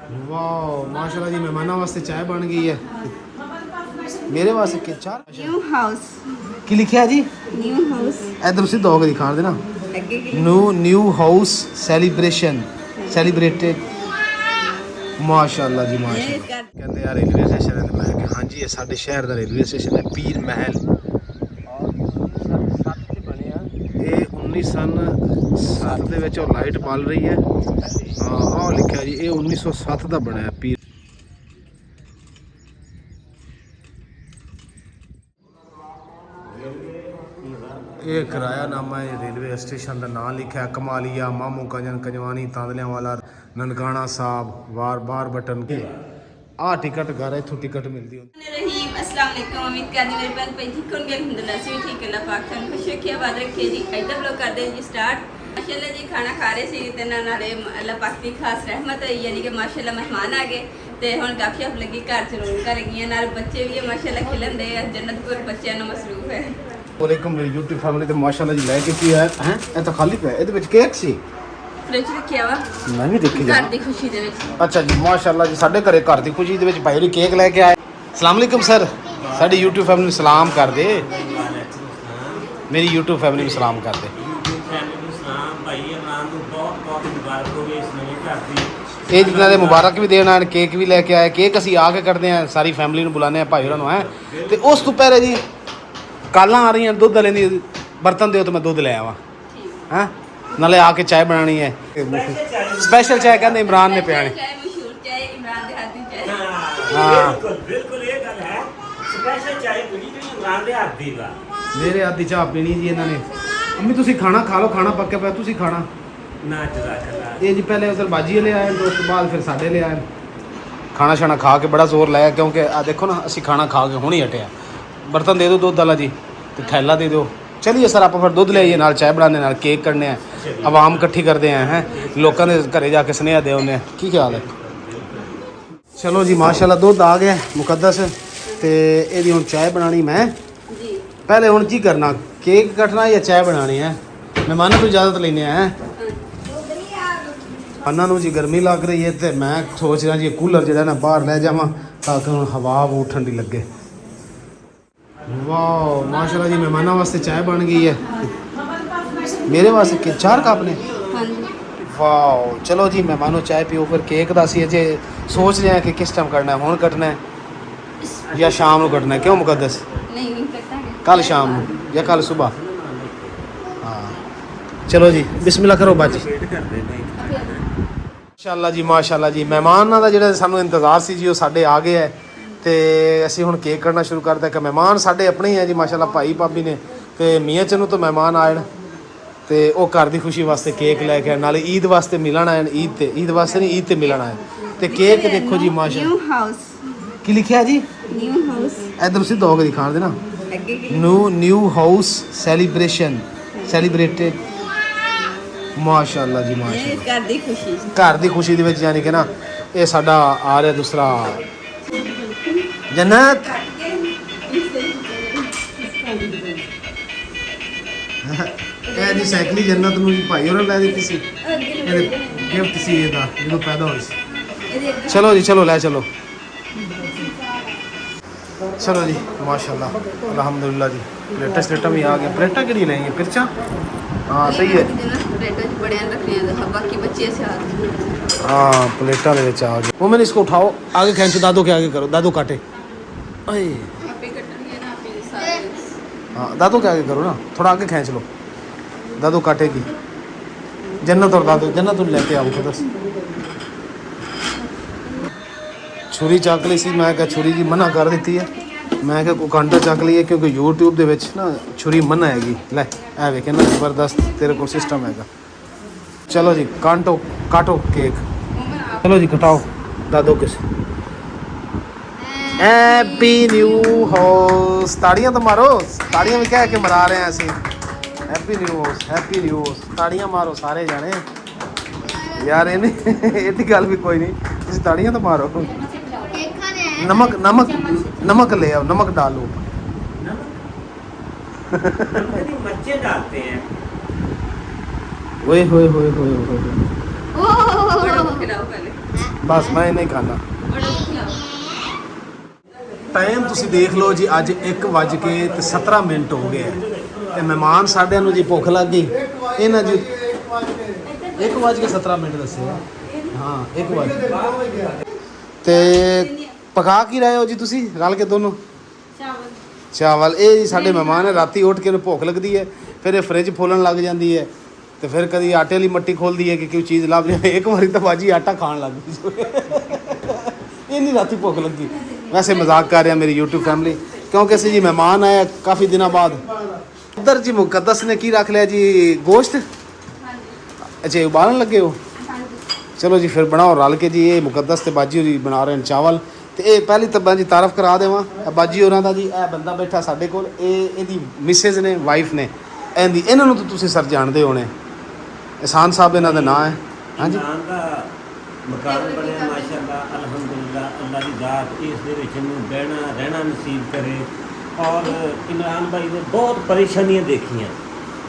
Wow ਮਾਸ਼ਾਅੱਲਾ ਜੀ, ਮਹਿਮਾਨਾਂ ਵਾਸਤੇ ਚਾਹ ਬਣ ਗਈ ਹੈ। ਮੇਰੇ ਵਾਸਤੇ ਕਿ ਚਾਹ न्यू हाउस ਕੀ ਲਿਖਿਆ ਜੀ? न्यू हाउस ਇਧਰ ਸਿੱਧਾ ਹੋ ਕੇ ਦਿਖਾ ਦੇਣਾ। ਅੱਗੇ ਕੀ ਨਿਊ ਹਾਊਸ ਸੈਲੀਬ੍ਰੇਸ਼ਨ ਸੈਲੀਬ੍ਰੇਟਡ। ਮਾਸ਼ਾਅੱਲਾ ਜੀ ਮਾਸ਼ਾਅੱਲਾ। ਕਹਿੰਦੇ ਆ ਰੇਲਵੇ ਸਟੇਸ਼ਨ ਹੈ। ਮੈਂ ਕਿਹਾ ਹਾਂਜੀ, ਇਹ ਸਾਡੇ ਸ਼ਹਿਰ ਦਾ ਰੇਲਵੇ ਸਟੇਸ਼ਨ ਹੈ, ਪੀਰ ਮਹਿਲ। ਇਹ 1907 ਦੇ ਵਿੱਚ ਉਹ ਲਾਈਟ ਬਲ ਰਹੀ ਹੈ। ਆਹ ਲਿਖਿਆ ਜੀ, ਇਹ 1907 ਦਾ ਬਣਿਆ ਪੀਰ। ਇਹ ਕਿਰਾਇਆਨਾਮਾ ਹੈ ਰੇਲਵੇ ਸਟੇਸ਼ਨ ਦਾ ਨਾਮ ਲਿਖਿਆ ਕਮਾਲੀਆ ਮਾਮੂ ਕੰਜਨ ਕੰਜਵਾਨੀ ਤਾਂਦਲਿਆਂ ਵਾਲਾ ਨਨਕਾਣਾ ਸਾਹਿਬ ਵਾਰ ਬਾਰ ਬਟਨ के ਆ ਟਿਕਟ ਘਰ ਇੱਥੋਂ ਟਿਕਟ ਮਿਲਦੀ ਹੁੰਦੀ। रहीम अस्सलाम वालेकुम। उम्मीद करती मेरे भैन भाई ठीक होंगे, अल्हम्दुलिल्लाह से भी ठीक। अल्लाह पाक थानू खुश रखे, आबाद रखे जी। इधर ब्लॉग करते हैं जी स्टार्ट। माशाल्लाह जी खाना खा रहे सी ते नाले अल्लाह पाक की खास रहमत है, यानी कि माशाल्लाह मेहमान आ गए ते हुण गपशप लगी घर च रोन कर गई नाल बच्चे भी माशाल्लाह खिलन दे जन्नतपुर बच्चों ਨੂੰ मसरूफ है। ਵਾਲੇਕੁਮ ਮੇਰੀ YouTube ਫੈਮਿਲੀ ਤੇ ਮਾਸ਼ਾਅੱਲਾ ਜੀ ਲੈ ਕੇ ਕੀ ਹੈ ਇਹ ਤਾਂ ਖਾਲੀ ਪਿਆ, ਇਹਦੇ ਵਿੱਚ ਕੇਕ ਸੀ ਫ੍ਰਿਜ ਰੱਖਿਆ ਵਾ ਮੈਂ ਵੀ ਦੇਖੀ ਘਰ ਦੀ ਖੁਸ਼ੀ ਦੇ ਵਿੱਚ। ਅੱਛਾ ਜੀ ਮਾਸ਼ਾਅੱਲਾ ਜੀ, ਸਾਡੇ ਘਰੇ ਘਰ ਦੀ ਖੁਸ਼ੀ ਦੇ ਵਿੱਚ ਭਾਈ ਹੋਰੀ ਕੇਕ ਲੈ ਕੇ ਆਏ। ਅਸਲਾਮ ਅਲੈਕੁਮ ਸਰ, ਸਾਡੀ YouTube ਫੈਮਿਲੀ ਨੂੰ ਸਲਾਮ ਕਰ ਦੇ। ਮੇਰੀ YouTube ਫੈਮਿਲੀ ਨੂੰ ਸਲਾਮ ਕਰ ਦੇ। ਇਹ ਜਿਨ੍ਹਾਂ ਦੇ ਮੁਬਾਰਕ ਵੀ ਦੇਣ ਆਣ, ਕੇਕ ਵੀ ਲੈ ਕੇ ਆਏ। ਕੇਕ ਅਸੀਂ ਆ ਕੇ ਕੱਟਦੇ ਹਾਂ, ਸਾਰੀ ਫੈਮਿਲੀ ਨੂੰ ਬੁਲਾਉਂਦੇ ਹਾਂ, ਭਾਈ ਹੋਰਾਂ ਨੂੰ ਹੈ। ਤੇ ਉਸ ਤੋਂ ਪਹਿਲੇ ਜੀ ਕਾਲਾਂ ਆ ਰਹੀਆਂ, ਦੁੱਧ ਵਾਲੇ ਦੀ ਬਰਤਨ ਦਿਓ ਤਾਂ ਮੈਂ ਦੁੱਧ ਲੈ ਆਵਾਂ ਹੈਂ। ਨਾਲੇ ਆ ਕੇ ਚਾਹ ਬਣਾਉਣੀ ਹੈ, ਸਪੈਸ਼ਲ ਚਾਹ ਕਹਿੰਦੇ ਇਮਰਾਨ ਨੇ ਪਿਆਣੀ। ਮਸ਼ਹੂਰ ਚਾਹ ਇਮਰਾਨ ਦੇ ਹੱਥ ਦੀ ਚਾਹ। ਹਾਂ ਬਿਲਕੁਲ ਇਹ ਗੱਲ ਹੈ, ਸਪੈਸ਼ਲ ਚਾਹ ਪੀਣੀ ਜਿਹੜੀ ਇਮਰਾਨ ਦੇ ਹੱਥ ਦੀ ਵਾ। ਮੇਰੇ ਹੱਥ ਦੀ ਚਾਹ ਪੀਣੀ ਜੀ ਇਹਨਾਂ ਨੇ। ਅੰਮੀ ਤੁਸੀਂ ਖਾਣਾ ਖਾ ਲਓ, ਖਾਣਾ ਪੱਕਿਆ ਪਿਆ, ਤੁਸੀਂ ਖਾਣਾ। ਨਾ ਜਜ਼ਾਕੱਲਾ। ਇਹ ਜੀ ਪਹਿਲੇ ਉਧਰ ਬਾਜੀ ਵਾਲੇ ਆਏ, ਉਸ ਤੋਂ ਬਾਅਦ ਫਿਰ ਸਾਡੇ ਲਈ ਆਏ। ਖਾਣਾ ਛਾਣਾ ਖਾ ਕੇ ਬੜਾ ਜ਼ੋਰ ਲਾਇਆ, ਕਿਉਂਕਿ ਆ ਦੇਖੋ ਨਾ, ਅਸੀਂ ਖਾਣਾ ਖਾ ਕੇ ਹੁਣੀ ਹਟਿਆ। ਬਰਤਨ ਦੇ ਦਿਓ ਦੁੱਧ ਵਾਲਾ ਜੀ ਤੇ ਥੈਲਾ ਦੇ ਦਿਓ। ਚਲਿਏ ਸਰ, ਆਪਾਂ ਫਿਰ ਦੁੱਧ ਲੈ ਆਈਏ, ਨਾਲ ਚਾਹ ਬਣਾਉਂਦੇ, ਨਾਲ ਕੇਕ ਕੱਢਨੇ ਆ, ਆਵਾਮ ਇਕੱਠੀ ਕਰਦੇ ਆ ਹੈ, ਲੋਕਾਂ ਦੇ ਘਰੇ ਜਾ ਕੇ ਸੁਨੇਹਾ ਦੇ ਆਉਂਦੇ ਆ। ਕੀ ਖਿਆਲ ਹੈ? ਚਲੋ ਜੀ ਮਾਸ਼ਾਅੱਲਾ ਦੁੱਧ ਆ ਗਿਆ ਮੁਕੱਦਸ, ਤੇ ਇਹਦੀ ਹੁਣ ਚਾਹ ਬਣਾਉਣੀ ਮੈਂ। ਜੀ ਪਹਿਲੇ ਹੁਣ ਕੀ ਕਰਨਾ, ਕੇਕ ਕੱਟਣਾ ਜਾਂ ਚਾਹ ਬਣਾਉਣੀ ਹੈ? ਮਹਿਮਾਨਾਂ ਤੋਂ ਇਜਾਜ਼ਤ ਲੈਣੇ ਆ। ਉਹਨਾਂ ਨੂੰ ਜੀ ਗਰਮੀ ਲੱਗ ਰਹੀ ਹੈ ਤੇ ਮੈਂ ਸੋਚ ਰਿਹਾ ਜੀ ਕੂਲਰ ਜਿਹੜਾ ਨਾ ਬਾਹਰ ਲੈ ਜਾਵਾਂ ਤਾਂ ਕਿ ਹੁਣ ਹਵਾ ਉਹ ਠੰਡੀ ਲੱਗੇ। ਵਾਓ ਮਾਸ਼ਾਅੱਲਾ ਜੀ, ਮਹਿਮਾਨਾਂ ਵਾਸਤੇ ਚਾਹ ਬਣ ਗਈ ਹੈ। ਮੇਰੇ ਵਾਸਤੇ ਕਿ 4 ਕੱਪ ਨੇ। ਹਾਂਜੀ ਵਾਓ ਚਲੋ ਜੀ ਮਹਿਮਾਨੋ ਚਾਹ ਪੀਓ। ਫਿਰ ਕੇਕ ਦਾ ਅਸੀਂ ਅਜੇ ਸੋਚ ਰਹੇ ਹਾਂ ਕਿ ਕਿਸ ਟਾਈਮ ਕੱਟਣਾ ਹੈ, ਹੁਣ ਕੱਟਣਾ ਹੈ ਜਾਂ ਸ਼ਾਮ ਨੂੰ ਕੱਟਣਾ ਹੈ। ਕਿਉਂ ਮੁਕੱਦਸ? ਨਹੀਂ ਨਹੀਂ ਕੱਟਾਂਗੇ ਕੱਲ ਸ਼ਾਮ ਨੂੰ ਜਾਂ ਕੱਲ ਸਵੇਰ। ਹਾਂ ਚਲੋ ਜੀ ਬਿਸਮਿਲ੍ਲਾ ਕਰੋ ਬਾਜੀ। ਮਾਸ਼ਾਅੱਲਾ ਜੀ ਮਾਸ਼ਾਅੱਲਾ ਜੀ, ਮਹਿਮਾਨਾਂ ਦਾ ਜਿਹੜਾ ਸਾਨੂੰ ਇੰਤਜ਼ਾਰ ਸੀ ਜੀ ਉਹ ਸਾਡੇ ਆ ਗਏ ਹੈ। ਤੇ ਅਸੀਂ ਹੁਣ ਕੇਕ ਕੱਟਣਾ ਸ਼ੁਰੂ ਕਰਤਾ ਕਿ ਮਹਿਮਾਨ ਸਾਡੇ ਆਪਣੇ ਹੀ ਹੈ ਜੀ ਮਾਸ਼ਾਅੱਲਾ, ਭਾਈ ਭਾਬੀ ਨੇ ਤੇ ਮੀਆਂ ਚੰਨੂ ਤੋਂ ਮਹਿਮਾਨ ਆਏ ਤੇ ਉਹ ਘਰ ਦੀ ਖੁਸ਼ੀ ਵਾਸਤੇ ਕੇਕ ਲੈ ਕੇ ਆਏ, ਨਾਲੇ ਈਦ ਵਾਸਤੇ ਮਿਲਣ ਆਏ। ਈਦ ਵਾਸਤੇ ਨਹੀਂ, ਈਦ ਤੇ ਮਿਲਣ ਆਏ। ਤੇ ਕੇਕ ਦੇਖੋ ਜੀ ਮਾਸ਼ਾਅੱਲਾ। न्यू हाउस ਕੀ ਲਿਖਿਆ ਜੀ? न्यू हाउस ਇਧਰ ਸਿੱਧਾ ਹੋ ਕੇ ਦਿਖਾ ਦੇਣਾ। ਅੱਗੇ ਕੀ ਨਿਊ ਹਾਊਸ ਸੈਲੀਬ੍ਰੇਸ਼ਨ ਸੈਲੀਬ੍ਰੇਟਡ। ਮਾਸ਼ਾਅੱਲਾ ਜੀ ਮਾਸ਼ਾਅੱਲਾ, ਇਹ ਘਰ ਦੀ ਖੁਸ਼ੀ। ਘਰ ਦੀ ਖੁਸ਼ੀ ਦੇ ਵਿੱਚ, ਯਾਨੀ ਕਿ ਨਾ ਇਹ ਸਾਡਾ ਆ ਰਿਹਾ ਦੂਸਰਾ ਜੰਨਤ। ਇਹ ਜੀ ਸਾਈਕਲੀ ਜੰਨਤ ਨੂੰ ਜੀ ਭਾਈ ਹੋਰਾਂ ਲੈ ਦਿੱਤੀ ਸੀ, ਇਹਦੇ ਗਿਫਟ ਸੀ ਇਹਦਾ ਜਦੋਂ ਪੈਦਾ ਹੋਈ ਸੀ। ਚਲੋ ਜੀ ਚਲੋ ਲੈ ਚਲੋ। ਚਲੋ ਜੀ ਮਾਸ਼ਾਅੱਲਾ ਅਲਹਮਦੁਲਿल्लाह ਜੀ। ਪਲੇਟਾਂ ਸਲੇਟਾਂ ਵੀ ਆ ਗਈਆਂ। ਪਲੇਟਾਂ ਕਿਹੜੀਆਂ ਲੈਣੀਆਂ? ਪਿਰਚਾਂ? ਹਾਂ ਸਹੀ ਹੈ। प्लेटों च बड़े रखने हैं, बाकी बच्चे साथ। हाँ प्लेटा ਦੇ ਵਿੱਚ ਆ ਗਏ। वो मैंने इसको उठाओ, आगे खींचो, दादू के आगे करो, दादू काटे। अरे आपे कटणगे ना, आपे सारे। हाँ दादू के आगे करो ना, थोड़ा आगे खींच लो, दादू काटेगी। जन्नत और दादू, जन्नत तुम लेके आओ बस। छुरी ਚੱਕ ਲਈ ਸੀ, ਮੈਂ ਕਿਹਾ ਛੁਰੀ ਜੀ ਮਨਾ ਕਰ ਦਿੱਤੀ ਹੈ। ਮੈਂ ਕਿਹਾ ਕੋਈ ਕਾਂਟਾ ਚੱਕ ਲਈਏ ਕਿਉਂਕਿ YouTube ਦੇ ਵਿੱਚ ਨਾ ਛੁਰੀ ਮਨਾ ਹੈਗੀ। ਲੈ ਇਹ ਵੇਖ ਨਾ ਜ਼ਬਰਦਸਤ ਤੇਰੇ ਕੋਲ ਸਿਸਟਮ ਹੈਗਾ। ਚਲੋ ਜੀ ਕਾਟੋ ਕੇਕ। ਚਲੋ ਜੀ ਕਟਾਓ ਦਾਦੋ ਕਿਸ। Happy new house. ताड़ियां तो मारो, ताड़ियां भी कह के मरा रहे हैं ਅਸੀਂ। Happy new house, happy new house. ताड़ियां मारो सारे जाने यार। ਇਹਦੀ ਗੱਲ ਵੀ ਕੋਈ ਨਹੀਂ, ਤੁਸੀਂ ਤਾੜੀਆਂ ਤਾਂ ਮਾਰੋ। नमक ले आओ, नमक डालो। बच्चे डालते हैं। ओए होए होए होए होए। खिलाओ पहले ਬਸ ਮੈਂ ਨਹੀਂ ਖਾਣਾ। बड़ा खिलाओ। ਟਾਈਮ ਤੁਸੀਂ ਦੇਖ ਲਓ ਜੀ, ਅੱਜ 1:17 ਹੋ ਗਏ ਹੈ ਤੇ ਮਹਿਮਾਨ ਸਾਡਿਆਂ ਨੂੰ ਜੀ ਭੁੱਖ ਲੱਗ ਗਈ। ਇਹਨਾਂ ਜੀ 1:17 ਦੱਸੇ ਆ। ਹਾਂ 1 ਤੇ ਪਕਾ ਕੀ ਰਹੇ ਹੋ ਜੀ ਤੁਸੀਂ ਰਲ ਕੇ ਦੋਨੋਂ? चावल ਚਾਵਲ। ਇਹ ਜੀ ਸਾਡੇ ਮਹਿਮਾਨ ਹੈ, ਰਾਤੀ ਉੱਠ ਕੇ ਇਹਨੂੰ ਭੁੱਖ ਲੱਗਦੀ ਹੈ, ਫਿਰ ਇਹ ਫ੍ਰਿਜ ਫੋਲਣ ਲੱਗ ਜਾਂਦੀ ਹੈ ਤੇ ਫਿਰ ਕਦੀ ਆਟੇ ਵਾਲੀ ਮੱਟੀ ਖੋਲਦੀ ਹੈ ਕਿ ਕੋਈ ਚੀਜ਼ ਲੱਭ ਜਾਏ। ਇੱਕ ਵਾਰੀ ਤਾਂ ਬਾਜੀ ਆਟਾ ਖਾਣ ਲੱਗ ਗਈ। ਇਹ ਨਹੀਂ ਰਾਤੀ ਭੁੱਖ ਲੱਗੀ। ਵੈਸੇ ਮਜ਼ਾਕ ਕਰ ਰਿਹਾ ਮੇਰੀ YouTube ਫੈਮਿਲੀ, ਕਿਉਂਕਿ ਅਸੀਂ ਜੀ ਮਹਿਮਾਨ ਆਏ ਕਾਫੀ ਦਿਨਾਂ ਬਾਅਦ। ਉੱਧਰ ਜੀ ਮੁਕੱਦਸ ਨੇ ਕੀ ਰੱਖ ਲਿਆ ਜੀ? ਗੋਸ਼ਤ। ਅੱਛਾ ਉਬਾਲਣ ਲੱਗੇ ਹੋ? ਚਲੋ ਜੀ ਫਿਰ ਬਣਾਓ ਰਲ ਕੇ ਜੀ। ਇਹ ਮੁਕੱਦਸ ਤੇ ਬਾਜੀ ਹੋਰੀ ਬਣਾ ਰਹੇ ਨੇ ਚਾਵਲ। ਤੇ ਇਹ ਪਹਿਲੀ ਤਾਂ ਮੈਂ ਜੀ ਤਾਰਫ ਕਰਾ ਦੇਵਾਂ ਬਾਜੀ ਹੋਰਾਂ ਦਾ ਜੀ। ਇਹ ਬੰਦਾ ਬੈਠਾ ਸਾਡੇ ਕੋਲ, ਇਹ ਇਹਦੀ ਮਿਸਿਸ ਨੇ, ਵਾਈਫ ਨੇ ਇਹਦੀ। ਇਹਨਾਂ ਨੂੰ ਤਾਂ ਤੁਸੀਂ ਸਰ ਜਾਣਦੇ ਹੋਣੇ, ਇਹਸਾਨ ਸਾਹਿਬ ਇਹਨਾਂ ਦਾ ਨਾਂ ਹੈ। ਹਾਂਜੀ ਇਮਰਾਨ ਦਾ ਮਕਾਨ ਬਣਿਆ ਮਾਸ਼ਾਅੱਲਾ, ਅਲਹਮਦੁਲਿਲਾ। ਅੱਲਾ ਦੀ ਜ਼ਾਤ ਇਸ ਦੇ ਵਿੱਚ ਨੂੰ ਬਹਿਣਾ ਰਹਿਣਾ ਨਸੀਬ ਕਰੇ। ਔਰ ਇਮਰਾਨ ਭਾਈ ਨੇ ਬਹੁਤ ਪਰੇਸ਼ਾਨੀਆਂ ਦੇਖੀਆਂ,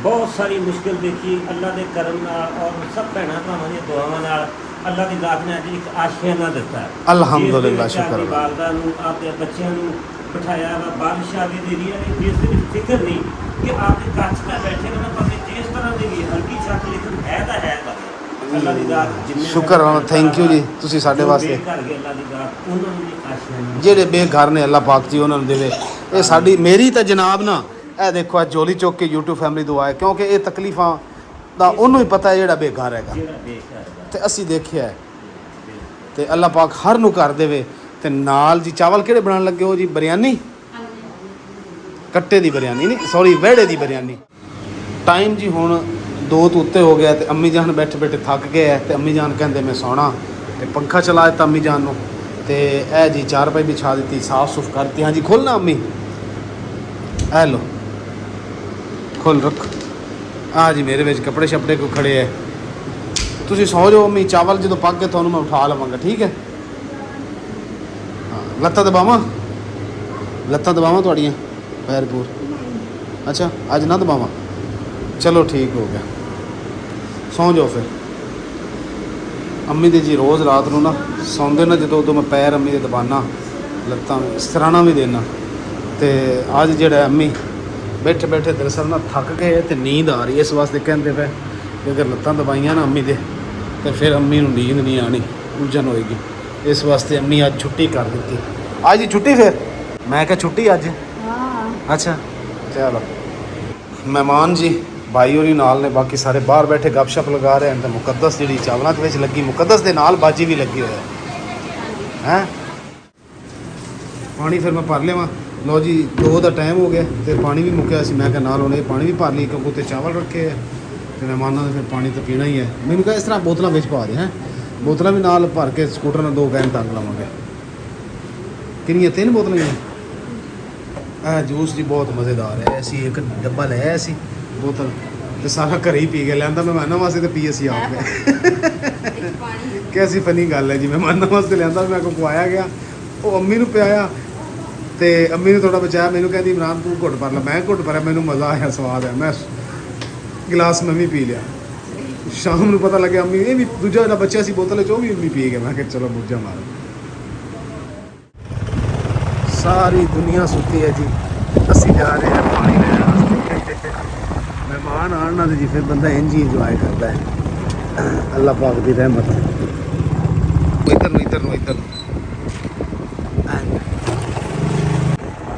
ਬਹੁਤ ਸਾਰੀ ਮੁਸ਼ਕਿਲ ਦੇਖੀ। ਅੱਲਾ ਦੇ ਕਰਮ ਨਾਲ ਔਰ ਸਭ ਭੈਣਾਂ ਭਰਾਵਾਂ ਦੀਆਂ ਦੁਆਵਾਂ ਨਾਲ ਅੱਲਾ ਦੀ ਜ਼ਾਤ ਨੇ ਅੱਜ ਇੱਕ ਆਸ਼ੀਆਨਾ ਦਿੱਤਾ ਹੈ। ਅਲਹਮਦੁਲਿਲਾ, ਸ਼ੁਕਰ ਆਪਣੀ ਅੱਲਾ। ਵਾਲਦਾ ਨੂੰ, ਆਪਣੇ ਬੱਚਿਆਂ ਨੂੰ ਬਿਠਾਇਆ ਵਾ। ਬਾਦਸ਼ਾਹ ਦੀ ਦੇਰੀ ਹੈ ਜਿਸ ਦੇ ਵਿੱਚ ਫਿਕਰ ਨਹੀਂ ਕਿ ਆਪਦੇ ਕੱਚ ਤੇ ਬੈਠੇ ਨੇ, ਭਾਵੇਂ ਜਿਸ ਤਰ੍ਹਾਂ ਦੀ ਵੀ ਹਲਕੀ ਛੱਤ, ਲੇਕਿਨ ਹੈ ਤਾਂ ਹੈ ਤਾਂ ਅੱਲਾ ਦੀ ਜ਼ਾਤ। ਜਿੰਨੇ ਸ਼ੁਕਰ ਹੈ, ਥੈਂਕ ਯੂ ਜੀ ਤੁਸੀਂ ਸਾਡੇ ਵਾਸਤੇ। ਘਰ ਗਏ ਅੱਲਾ ਦੀ ਜ਼ਾਤ ਉਹਨਾਂ ਨੂੰ ਵੀ ਆਸ਼ੀਆਨਾ। ਜਿਹੜੇ ਬੇਘਰ ਨੇ ਅੱਲਾ ਪਾਕ ਜੀ ਉਹਨਾਂ ਨੂੰ ਦੇਵੇ। ਇਹ ਸਾਡੀ ਮੇਰੀ ਤਾਂ ਜਨਾਬ ਨਾ, ਇਹ ਦੇਖੋ ਇਹ ਝੋਲੀ ਚੁੱਕ ਕੇ YouTube ਫੈਮਿਲੀ ਦੁਆ ਹੈ, ਕਿਉਂਕਿ ਇਹ ਤਕਲੀਫਾਂ ਦਾ ਉਹਨੂੰ ਹੀ ਪਤਾ ਹੈ ਜਿਹੜਾ ਬੇਘਰ ਹੈਗਾ, ਜਿਹੜਾ ਬੇਕਾਰ ਤੇ ਅਸੀਂ ਦੇਖਿਆ ਹੈ। ਤੇ ਅੱਲਾ ਪਾਕ ਹਰ ਨੂੰ ਕਰ ਦੇਵੇ। ਤੇ ਨਾਲ ਜੀ ਚਾਵਲ ਕਿਹੜੇ ਬਣਾਉਣ ਲੱਗੇ ਹੋ ਜੀ? ਬਿਰਿਆਨੀ, ਕੱਟੇ ਦੀ ਬਿਰਿਆਨੀ ਨਹੀਂ, ਸੌਰੀ ਵਿਹੜੇ ਦੀ ਬਿਰਿਆਨੀ। ਟਾਈਮ ਜੀ ਹੁਣ 2 ਤੋਂ ਉੱਤੇ ਹੋ ਗਿਆ ਤੇ ਅੰਮੀ ਜਾਨ ਬੈਠੇ ਬੈਠੇ ਥੱਕ ਗਏ ਹੈ ਤੇ ਅੰਮੀ ਜਾਨ ਕਹਿੰਦੇ ਮੈਂ ਸੌਣਾ, ਤੇ ਪੰਖਾ ਚਲਾ ਦਿੱਤਾ ਅੰਮੀ ਜਾਨ ਨੂੰ। ਤੇ ਇਹ ਜੀ 4 ਰੁਪਏ ਵਿਛਾ ਦਿੱਤੀ, ਸਾਫ ਸੁਫ ਕਰਤੀ। ਹਾਂਜੀ ਖੋਲਣਾ ਅੰਮੀ, ਇਹ ਲੋ ਖੋਲ ਰੱਖ। ਆ ਜੀ ਮੇਰੇ ਵਿੱਚ ਕੱਪੜੇ ਛਪੜੇ ਕੋ ਖੜੇ ਹੈ। ਤੁਸੀਂ ਸੌ ਜਾਓ ਅੰਮੀ, ਚਾਵਲ ਜਦੋਂ ਪੱਕ ਕੇ ਤੁਹਾਨੂੰ ਮੈਂ ਉਠਾ ਲਵਾਂਗਾ, ਠੀਕ ਹੈ? ਹਾਂ ਲੱਤਾਂ ਦਬਾਵਾਂ, ਲੱਤਾਂ ਦਬਾਵਾਂ ਤੁਹਾਡੀਆਂ ਪੈਰ ਪੂਰ? ਅੱਛਾ ਅੱਜ ਨਾ ਦਬਾਵਾਂ, ਚਲੋ ਠੀਕ ਹੋ ਗਿਆ, ਸੌਂ ਜਾਓ ਫਿਰ। ਅੰਮੀ ਦੇ ਜੀ ਰੋਜ਼ ਰਾਤ ਨੂੰ ਨਾ ਸੌਂਦੇ ਨਾ ਜਦੋਂ, ਉਦੋਂ ਮੈਂ ਪੈਰ ਅੰਮੀ ਦੇ ਦਬਾਨਾ, ਲੱਤਾਂ ਸਰਾਣਾ ਵੀ ਦੇਣਾ। ਤੇ ਅੱਜ ਜਿਹੜਾ ਅੰਮੀ ਬੈਠੇ ਬੈਠੇ ਦਰਅਸਲ ਨਾ ਥੱਕ ਗਏ ਤੇ ਨੀਂਦ ਆ ਰਹੀ, ਇਸ ਵਾਸਤੇ ਕਹਿੰਦੇ ਪਏ ਕਿ ਅਗਰ ਲੱਤਾਂ ਦਬਾਈਆਂ ਨਾ ਅੰਮੀ ਦੇ ਤੇ ਫਿਰ ਅੰਮੀ ਨੂੰ ਨੀਂਦ ਨਹੀਂ ਆਣੀ, ਉਲਝਣ ਹੋਏਗੀ। ਇਸ ਵਾਸਤੇ ਅੰਮੀ ਅੱਜ ਛੁੱਟੀ ਕਰ ਦਿੱਤੀ। ਅੱਜ ਦੀ ਛੁੱਟੀ ਫਿਰ? ਮੈਂ ਕਿਹਾ ਛੁੱਟੀ ਅੱਜ। हाँ ਅੱਛਾ ਚਲੋ। ਮਹਿਮਾਨ ਜੀ ਭਾਈ ਹੋਰੀ ਨਾਲ ਨੇ, ਬਾਕੀ ਸਾਰੇ ਬਾਹਰ ਬੈਠੇ ਗੱਪਸ਼ਪ ਲਗਾ ਰਹੇ ਹਨ। ਤੇ ਮੁਕੱਦਸ ਜਿਹੜੀ ਚਾਵਲਾਂ ਦੇ ਵਿੱਚ ਲੱਗੀ, ਮੁਕੱਦਸ ਦੇ ਨਾਲ ਬਾਜੀ ਵੀ ਲੱਗੀ ਹੋਇਆ ਹੈ। ਪਾਣੀ ਫਿਰ ਮੈਂ ਭਰ ਲਿਆਵਾਂ। ਲਓ ਜੀ 2 ਦਾ ਟਾਈਮ ਹੋ ਗਿਆ ਤੇ ਪਾਣੀ ਵੀ ਮੁੱਕਿਆ ਸੀ। ਮੈਂ ਕਿਹਾ ਨਾਲ ਹੁਣ ਇਹ ਪਾਣੀ ਵੀ ਭਰ ਲਈ, ਕਿਉਂਕਿ ਉੱਤੇ ਚਾਵਲ ਰੱਖੇ ਹੈ ਤੇ ਮਹਿਮਾਨਾਂ ਨੇ ਫਿਰ ਪਾਣੀ ਤਾਂ ਪੀਣਾ ਹੀ ਹੈ। ਮੈਨੂੰ ਕਿਹਾ ਇਸ ਤਰ੍ਹਾਂ ਬੋਤਲਾਂ ਵਿੱਚ ਪਾ ਦੇ, ਹੈ ਬੋਤਲਾਂ ਵੀ ਨਾਲ ਭਰ ਕੇ ਸਕੂਟਰ ਨਾਲ 2 ਕੈਨ ਟੰਗ ਲਵਾਂਗੇ। ਕਿੰਨੀਆਂ 3 ਬੋਤਲਾਂ ਹੀ? ਇਹ ਜੂਸ ਜੀ ਬਹੁਤ ਮਜ਼ੇਦਾਰ ਹੈ। ਅਸੀਂ ਇੱਕ ਡੱਬਾ ਲੈ ਆਏ ਸੀ ਬੋਤਲ ਤੇ ਸਾਰਾ ਘਰੇ ਹੀ ਪੀ ਕੇ ਲਿਆਂਦਾ। ਮਹਿਮਾਨਾਂ ਵਾਸਤੇ ਤੇ ਪੀ ਅਸੀਂ ਆਪ ਗਏ। ਕਿ ਅਸੀਂ ਫਨੀ ਗੱਲ ਹੈ ਜੀ, ਮਹਿਮਾਨਾਂ ਵਾਸਤੇ ਲਿਆਂਦਾ, ਮੈਂ ਕੋ ਖਵਾਇਆ ਗਿਆ, ਉਹ ਅੰਮੀ ਨੂੰ ਪਿਆਇਆ ਤੇ ਅੰਮੀ ਨੇ ਥੋੜਾ ਬਚਾਇਆ। ਮੈਨੂੰ ਕਹਿੰਦੀ ਇਮਰਾਨ ਤੂੰ ਘੁੱਟ ਭਰ ਲੈ, ਮੈਂ ਘੁੱਟ ਭਰਿਆ, ਮੈਨੂੰ ਮਜ਼ਾ ਆਇਆ, ਸਵਾਦ ਹੈ। ਮੈਂ ਗਿਲਾਸ ਮੈਂ ਵੀ ਪੀ ਲਿਆ। ਸ਼ਾਮ ਨੂੰ ਪਤਾ ਲੱਗਿਆ ਅੰਮੀ ਇਹ ਵੀ ਦੂਜਾ ਜਿਹੜਾ ਬੱਚਾ ਸੀ ਬੋਤਲ 'ਚ ਉਹ ਵੀ ਅੰਮੀ ਪੀ ਗਿਆ। ਮੈਂ ਕਿਹਾ ਚਲੋ ਮੁੱਝਾ ਮਾਰੋ। ਸਾਰੀ ਦੁਨੀਆ ਸੁੱਤੀ ਹੈ ਜੀ, ਅਸੀਂ ਜਾ ਰਹੇ ਹਾਂ ਪਾਣੀ ਲੈਣ ਵਾਸਤੇ। ਮਹਿਮਾਨ ਆਉਣ ਨਾਲ ਜੀ ਫਿਰ ਬੰਦਾ ਇੰਝ ਹੀ ਇੰਜੋਏ ਕਰਦਾ ਹੈ। ਅੱਲਾਹ ਪਾਕ ਦੀ ਰਹਿਮਤ। ਇੱਧਰ ਨੂੰ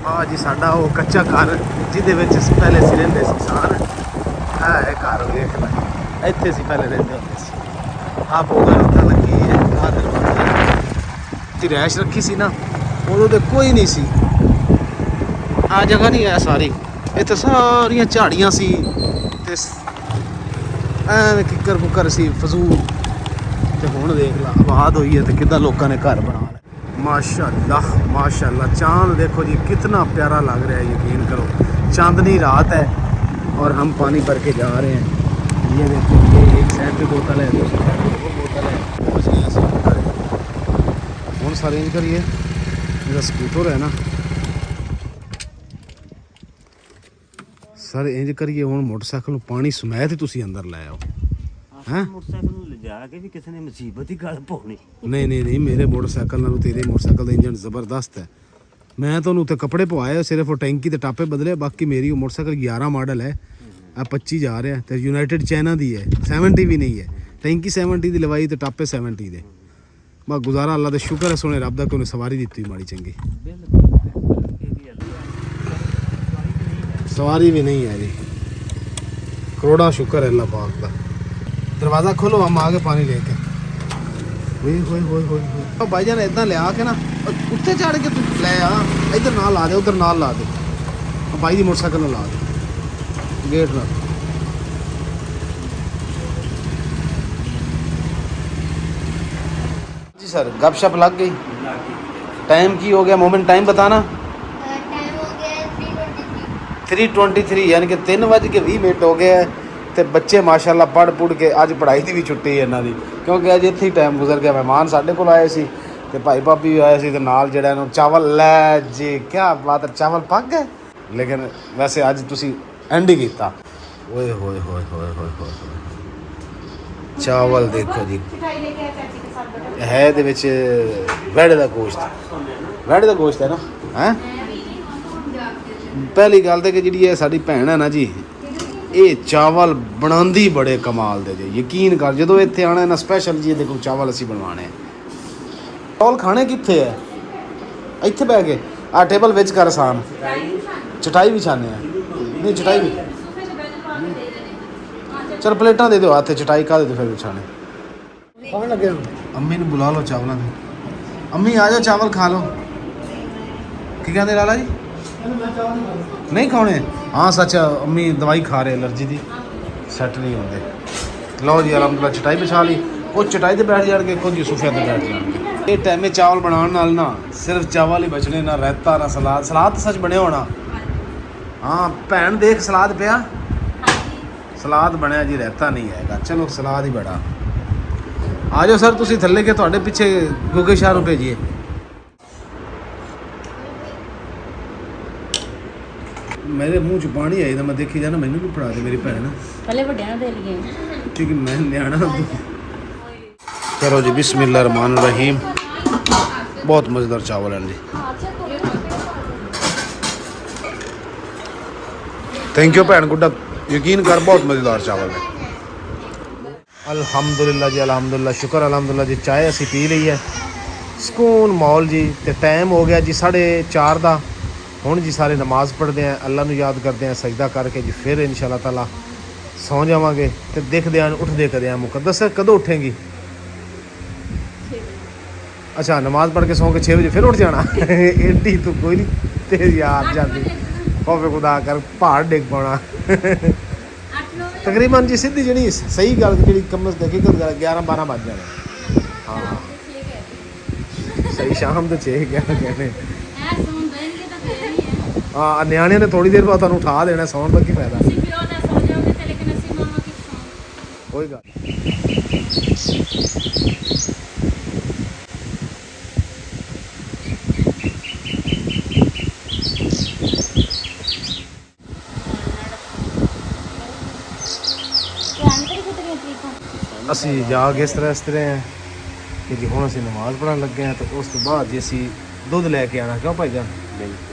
ਆ ਜੀ ਸਾਡਾ ਉਹ ਕੱਚਾ ਘਰ ਜਿਹਦੇ ਵਿੱਚ ਪਹਿਲੇ ਅਸੀਂ ਰਹਿੰਦੇ ਸੀ ਸਾਰ। ਇਹ ਘਰ ਵੇਖ ਲੈ, ਇੱਥੇ ਅਸੀਂ ਪਹਿਲੇ ਰਹਿੰਦੇ ਹੁੰਦੇ ਸੀ। ਆਹ ਬੋਗਰ ਉੱਥੇ ਲੱਗੀ ਹੈ, ਆਹ ਦਰਵਾਜ਼ਾ ਦੀ ਰੈਸ਼ ਰੱਖੀ ਸੀ ਨਾ, ਉਦੋਂ ਤੇ ਕੋਈ ਨਹੀਂ ਸੀ। ਆ ਜਗ੍ਹਾ ਨਹੀਂ ਹੈ ਸਾਰੀ, ਇੱਥੇ ਸਾਰੀਆਂ ਝਾੜੀਆਂ ਸੀ ਤੇ ਐਵੇਂ ਕਿੱਕਰ ਕੁੱਕਰ ਸੀ ਫਜ਼ੂਲ। ਤੇ ਹੁਣ ਦੇਖ ਲਾ ਆਬਾਦ ਹੋਈ ਹੈ ਤੇ ਕਿੱਦਾਂ ਲੋਕਾਂ ਨੇ ਘਰ ਬਣਾ ਲਿਆ। माशाल्लाह माशाल्लाह। चांद देखो जी कितना प्यारा लग रहा है, यकीन करो चांदनी रात है और हम पानी भर के जा रहे हैं। ये देखो ये एक साइड पे बोतल है, दूसरी साइड पे वो बोतल है। कुछ नहीं ऐसा कौन सा रेंज करिए, मेरा स्कूटर है ना सर, इंज करिए हूँ मोटरसाइकिल पानी समैत ही तुसी अंदर लै आओ। ਹੈਂ? ਮੋਟਰਸਾਈਕਲ ਨੂੰ ਲਿਜਾ ਕੇ ਵੀ ਕਿਸੇ ਨੇ ਮੁਸੀਬਤ ਹੀ ਗੱਲ ਪਾਉਣੀ। ਨਹੀਂ ਮੇਰੇ ਮੋਟਰਸਾਈਕਲ ਨਾਲੋਂ ਤੇਰੇ ਮੋਟਰਸਾਈਕਲ ਦਾ ਇੰਜਨ ਜ਼ਬਰਦਸਤ ਹੈ। ਮੈਂ ਤੁਹਾਨੂੰ ਉੱਥੇ ਕੱਪੜੇ ਪਵਾਏ ਸਿਰਫ ਉਹ ਟੈਂਕੀ ਤੇ ਟਾਪੇ ਬਦਲੇ, ਬਾਕੀ ਮੇਰੀ ਉਹ ਮੋਟਰਸਾਈਕਲ 11 ਮਾਡਲ ਹੈ, ਆ 25 ਜਾ ਰਿਹਾ ਤੇ ਯੂਨਾਈਟਿਡ ਚਾਈਨਾ ਦੀ ਹੈ, 70 ਵੀ ਨਹੀਂ ਹੈ। ਟੈਂਕੀ 70 ਦੀ ਲਵਾਈ ਤੇ ਟਾਪੇ 70 ਦੇ। ਬਸ ਗੁਜ਼ਾਰਾ ਅੱਲਾ ਦਾ ਸ਼ੁਕਰ ਹੈ ਸੋਹਣੇ ਰੱਬ ਦਾ ਕਿ ਉਹਨੇ ਸਵਾਰੀ ਦਿੱਤੀ ਮਾੜੀ ਚੰਗੀ। सवारी भी नहीं है जी, करोड़ा शुक्र है अल्लाह पाक का। दरवाज़ा खोलो, हम आगे पानी लेके। भाईजान इतना ले आके ना उत्ते चढ़ के तू ले आ, इधर ना ला दे, उधर ना ला दे, भाई दी मोटरसाइकिल ना ला दे गेट ना। जी सर गपशप लग गई। टाइम की हो गया मोमेंट, टाइम बताना। 3:23 यानी कि 3:20 हो गया है। ਤੇ ਬੱਚੇ ਮਾਸ਼ਾਅੱਲਾ ਪੜ੍ਹ ਕੇ ਅੱਜ ਪੜ੍ਹਾਈ ਦੀ ਵੀ ਛੁੱਟੀ ਹੈ ਇਹਨਾਂ ਦੀ, ਕਿਉਂਕਿ ਅੱਜ ਇੱਥੇ ਹੀ ਟਾਈਮ ਗੁਜ਼ਰ ਗਿਆ। ਮਹਿਮਾਨ ਸਾਡੇ ਕੋਲ ਆਏ ਸੀ ਤੇ ਭਾਈ ਭਾਬੀ ਵੀ ਆਏ ਸੀ ਤੇ ਨਾਲ ਜਿਹੜਾ ਇਹਨੂੰ ਚਾਵਲ ਲੈ ਜੀ, ਕੀ ਬਾਤ ਹੈ, ਚਾਵਲ ਪੱਕ ਗਏ। ਲੇਕਿਨ ਵੈਸੇ ਅੱਜ ਤੁਸੀਂ ਐਂਡ ਹੀ ਕੀਤਾ। ਓਏ ਹੋਏ ਹੋਏ ਹੋਏ ਹੋਏ ਹੋਏ, ਚਾਵਲ ਦੇਖੋ ਜੀ, ਹੈ ਇਹਦੇ ਵਿੱਚ ਵੈੜੇ ਦਾ ਗੋਸ਼ਤ ਹੈ ਨਾ। ਹੈ ਪਹਿਲੀ ਗੱਲ ਤੇ ਕਿ ਜਿਹੜੀ ਇਹ ਸਾਡੀ ਭੈਣ ਹੈ ਨਾ ਜੀ, ਇਹ ਚਾਵਲ ਬਣਾਉਂਦੀ ਬੜੇ ਕਮਾਲ ਦੇ ਜੀ। ਯਕੀਨ ਕਰ, ਜਦੋਂ ਇੱਥੇ ਆਣਾ ਨਾ ਸਪੈਸ਼ਲ ਜੀ ਇਹਦੇ ਕੋਲ ਚਾਵਲ ਅਸੀਂ ਬਣਵਾਣੇ। ਚੌਲ ਖਾਣੇ ਕਿੱਥੇ ਹੈ? ਇੱਥੇ ਬਹਿ ਕੇ ਆ ਟੇਬਲ ਵਿੱਚ ਕਰ ਆਸਾਨ, ਚਟਾਈ ਵਿਛਾਣੇ ਆ। ਨਹੀਂ ਚਟਾਈ ਵੀ ਚਲ ਪਲੇਟਾਂ ਦੇ ਦਿਓ ਹੱਥ, ਚਟਾਈ ਕਾਹਦੇ ਤੇ ਫਿਰ ਵਿਛਾਣੇ। ਕੌਣ ਲੱਗੇ? ਅੰਮੀ ਨੂੰ ਬੁਲਾ ਲਓ ਚਾਵਲਾਂ ਦੇ। ਅੰਮੀ ਆ ਜਾਓ, ਚਾਵਲ ਖਾ ਲਓ। ਕੀ ਕਹਿੰਦੇ ਲਾਲਾ ਜੀ? ਨਹੀਂ ਖਾਣੇ? ਹਾਂ ਸੱਚ, ਅੰਮੀ ਦਵਾਈ ਖਾ ਰਹੇ ਐਲਰਜੀ ਦੀ, ਸੈੱਟ ਨਹੀਂ ਹੁੰਦੇ। ਲਓ ਜੀ ਅਲਹਮਦੁਲਿਲਾ ਚਟਾਈ ਵਿਛਾ ਲਈ। ਉਹ ਚਟਾਈ ਤੇ ਬੈਠ ਜਾਣਗੇ, ਖੁਦ ਹੀ ਸੋਫੇ ਤੇ ਬੈਠ ਜਾਣਗੇ। ਇਹ ਟਾਈਮੇ ਚਾਵਲ ਬਣਾਉਣ ਨਾਲ ਨਾ ਸਿਰਫ ਚਾਵਲ ਹੀ ਬਚਣੇ, ਨਾ ਰਾਇਤਾ ਨਾ ਸਲਾਦ। ਸਲਾਦ ਤਾਂ ਸੱਚ ਬਣਿਆ ਹੋਣਾ। ਹਾਂ ਭੈਣ ਦੇਖ ਸਲਾਦ ਪਿਆ, ਸਲਾਦ ਬਣਿਆ ਜੀ, ਰਾਇਤਾ ਨਹੀਂ ਹੈਗਾ। ਚਲੋ ਸਲਾਦ ਹੀ ਬੜਾ। ਆ ਜਾਓ ਸਰ ਤੁਸੀਂ ਥੱਲੇ, ਕੇ ਤੁਹਾਡੇ ਪਿੱਛੇ ਗੁੱਗੇ ਸ਼ਾਹ ਨੂੰ ਭੇਜੀਏ। ਮੇਰੇ ਮੂੰਹ 'ਚ ਪਾਣੀ ਆਈ ਤਾਂ ਮੈਂ ਦੇਖੀ ਜਾਣਾ, ਮੈਨੂੰ ਵੀ ਫੜਾ ਦੇ ਮੇਰੀ ਭੈਣ। ਪਹਿਲੇ ਵੱਡਿਆਂ ਦੇ ਲਈ ਠੀਕ, ਮੈਂ ਨਿਆਣਾ। ਚਲੋ ਜੀ ਬਿਸਮਿल्लाह रहमान रहीम। बहुत मज़ेदार चावल हैं जी, थैंक यू भैन गुड्डा, यकीन कर बहुत मज़ेदार चावल है। अल्हम्दुलिल्लाह जी, अल्हम्दुलिल्लाह, शुक्र अल्हम्दुलिल्लाह जी। चाय असी पी ली है, सुकून मौल जी। तो टाइम हो गया जी 4:30 का। ਹੁਣ ਜੀ ਸਾਰੇ ਨਮਾਜ਼ ਪੜ੍ਹਦੇ ਆ, ਅੱਲਾ ਨੂੰ ਯਾਦ ਕਰਦੇ ਆ, ਸਜਦਾ ਕਰਕੇ ਜੀ ਫਿਰ ਇਨਸ਼ਾ ਅੱਲਾਹ ਤਾਲਾ ਸੌਂ ਜਾਵਾਂਗੇ। ਤੇ ਦੇਖਦੇ ਆਂ ਉੱਠਦੇ ਕਦੇ ਆ। ਮੁਕੱਦਸ ਕਦੋਂ ਉੱਠੇਂਗੀ? ਅੱਛਾ ਨਮਾਜ਼ ਪੜ੍ਹ ਕੇ ਸੌਂ ਕੇ 6 ਵਜੇ ਫਿਰ ਉੱਠ ਜਾਣਾ? ਐਡੀ ਤੂੰ ਕੋਈ ਨਹੀਂ ਤੇਰੀ ਯਾਦ ਜਾਂਦੀ। ਹੋਵੇ ਖੁਦਾ ਕਰ ਪਹਾੜ ਡਿੱਗ ਪਾਉਣਾ। ਤਕਰੀਬਨ ਜੀ ਸਿੱਧੀ ਜਿਹੜੀ ਸਹੀ ਗੱਲ ਜਿਹੜੀ ਕਮਸ ਹਕੀਕਤ ਗੱਲ 11-12 ਵੱਜ ਜਾਣੇ। ਹਾਂ ਸਹੀ ਸ਼ਾਮ ਦੇ 6-11 ਕਹਿੰਦੇ। ਹਾਂ ਨਿਆਣਿਆਂ ਨੇ ਥੋੜੀ ਦੇਰ ਬਾਅਦ ਤੁਹਾਨੂੰ ਉਠਾ ਦੇਣਾ, ਸੌਣ ਦਾ ਕੀ ਫਾਇਦਾ? ਕੋਈ ਗੱਲ ਅਸੀਂ ਜਾ ਕੇ ਇਸ ਤਰ੍ਹਾਂ ਹੈ ਕਿ ਜੀ ਹੁਣ ਅਸੀਂ ਨਮਾਜ਼ ਪੜ੍ਹਨ ਲੱਗੇ ਹਾਂ, ਤੇ ਉਸ ਤੋਂ ਬਾਅਦ ਜੀ ਅਸੀਂ ਦੁੱਧ ਲੈ ਕੇ ਆਣਾ। ਕਿਉਂ ਭਾਈ ਜਾਨ?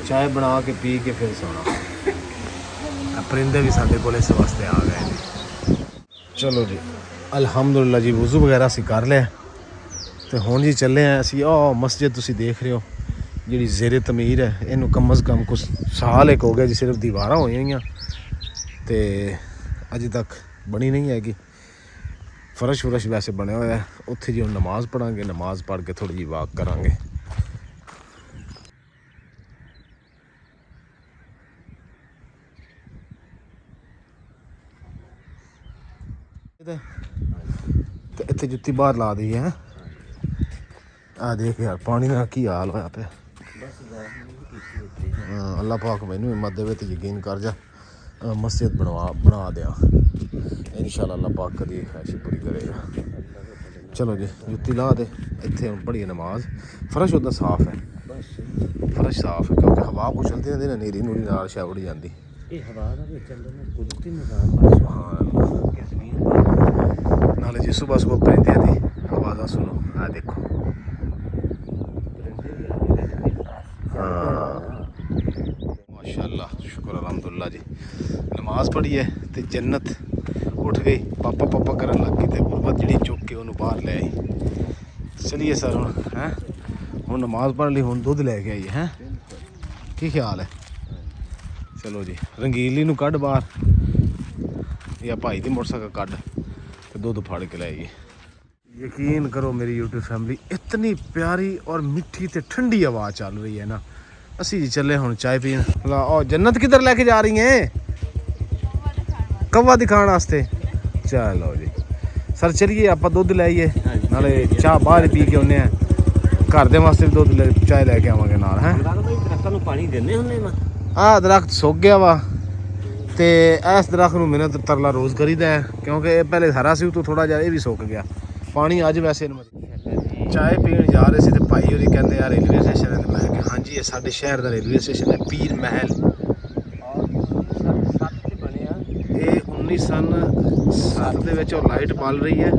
ਚਾय बना के पी के फिर सोना। परिंदे भी साढ़े को इस वास्ते आ गए जी। चलो जी अल्हम्दुलिल्लाह जी, वज़ू वगैरह असी कर लिया तो हुण जी चले हैं असी। मस्जिद तुसी देख रहे हो जी ज़ेरे तमीर है, इनू कम अज़ कम कुछ साल एक हो गया जी, सिर्फ दीवारां होई हुई तो अजे तक बनी नहीं हैगी। फर्श फुरश वैसे बने हुआ है। उत्थे जी हम नमाज़ पढ़ांगे, नमाज़ पढ़ के थोड़ी जी वाक करांगे। ਤੇ ਇੱਥੇ ਜੁੱਤੀ ਬਾਹਰ ਲਾ ਦਈ ਹੈ। ਆ ਦੇਖ ਯਾਰ ਪਾਣੀ ਦਾ ਕੀ ਹਾਲ ਹੋਇਆ ਪਿਆ। ਹਾਂ ਅੱਲਾਹ ਪਾਕ ਮੈਨੂੰ ਹਿੰਮਤ ਦੇਵੇ ਤੇ ਯਕੀਨ ਕਰ ਜਾ ਮਸਜਿਦ ਬਣਾ ਦਿਆਂ ਇਨਸ਼ਾਅੱਲਾ। ਅੱਲਾਹ ਪਾਕ ਕਦੀ ਖਾਹਿਸ਼ ਪੂਰੀ ਕਰੇਗਾ। ਚਲੋ ਜੀ ਜੁੱਤੀ ਲਾ ਦੇ, ਇੱਥੇ ਹੁਣ ਪੜ੍ਹੀਏ ਨਮਾਜ਼। ਫਰਸ਼ ਉੱਦਾਂ ਸਾਫ਼ ਹੈ, ਫਰਸ਼ ਸਾਫ਼ ਹੈ ਕਿਉਂਕਿ ਹਵਾ ਕੁ ਚਲਦੀ ਰਹਿੰਦੀ ਨਾ, ਨੀਰੀ ਨੂਰੀ ਨਾਲ ਸ਼ਾਇਦ ਉੱਡ ਜਾਂਦੀ। ਇਹ ਹਵਾ ਦਾ ਵਿੱਚ ਚੱਲਦਾ ਨਾ ਕੁਦਰਤੀ ਨਿਜ਼ਾਮ। ਨਾਲੇ ਜੀ ਸਵੇਰ ਸਵੇਰ ਪੈਂਦੇ ਦੀ ਆਵਾਜ਼ਾਂ ਸੁਣੋ ਆ ਦੇਖੋ माशाअल्लाह शुक्र अलहमदुल्ला जी नमाज पढ़ी है तो जन्नत उठ गई पापा पापा करन लग गई तो गुरबत जी चुक के उन्होंने बाहर ले आई। चलिए सर हुण हैं हुण नमाज पढ़ ली हुण दुध लैके आई हैं की ख्याल है। चलो जी रंगीली नूं कढ़ बाहर या भाई दी मोटरसाइकिल कढ़ तो दुध फड़ के ले आइए। यकीन करो मेरी यूट्यूब फैमिली इतनी प्यारी और मिठी ते ठंडी आवाज़ चल रही है ना। ਅਸੀਂ ਜੀ ਚੱਲੇ ਹੁਣ ਚਾय ਪੀਣ। ਲਾ ਉਹ ਜੰਨਤ ਕਿੱਧਰ ਲੈ ਕੇ ਜਾ ਰਹੀ ਹੈ? ਕਵਾ ਦਿਖਾਣ ਵਾਸਤੇ। ਚਲੋ ਜੀ ਸਰ ਚਲੀਏ ਆਪਾਂ ਦੁੱਧ ਲੈ ਆਈਏ ਨਾਲੇ ਚਾਹ ਬਾਹਰ ਪੀ ਕੇ ਆਉਂਦੇ ਆ ਘਰ ਦੇ ਵਾਸਤੇ ਦੁੱਧ ਚਾय ਲੈ ਕੇ ਆਵਾਂਗੇ ਨਾਲ ਹੈ। ਦਰਖਤਾਂ ਨੂੰ ਪਾਣੀ ਦਿੰਦੇ ਹੁੰਦੇ ਵਾ। ਆਹ ਦਰਖਤ ਸੁੱਕ ਗਿਆ ਵਾ ਤੇ ਇਸ ਦਰਖਤ ਨੂੰ ਮਿਹਨਤ ਤਰਲਾ ਰੋਜ਼ ਕਰੀਦਾ ਹੈ ਕਿਉਂਕਿ ਇਹ ਪਹਿਲੇ ਹਰਾ ਸੀ ਉਤੋਂ ਥੋੜਾ ਜਿਹਾ ਇਹ ਵੀ ਸੁੱਕ ਗਿਆ ਪਾਣੀ ਅੱਜ ਵੈਸੇ ਚਾय ਪੀਣ ਜਾ ਰਹੇ ਸੀ ਤੇ ਭਾਈ ਹੋਰੀ ਕਹਿੰਦੇ ਆ ਰੇਲਵੇ ਸਟੇਸ਼ਨ ਹੈ ਤੇ ਮੈਂ ਕਿਹਾ ਹਾਂਜੀ ਇਹ ਸਾਡੇ ਸ਼ਹਿਰ ਦਾ ਰੇਲਵੇ ਸਟੇਸ਼ਨ ਹੈ ਪੀਰ ਮਹਿਲ। ਇਹ 1907 ਦੇ ਵਿੱਚ ਉਹ ਲਾਈਟ ਬਲ ਰਹੀ ਹੈ।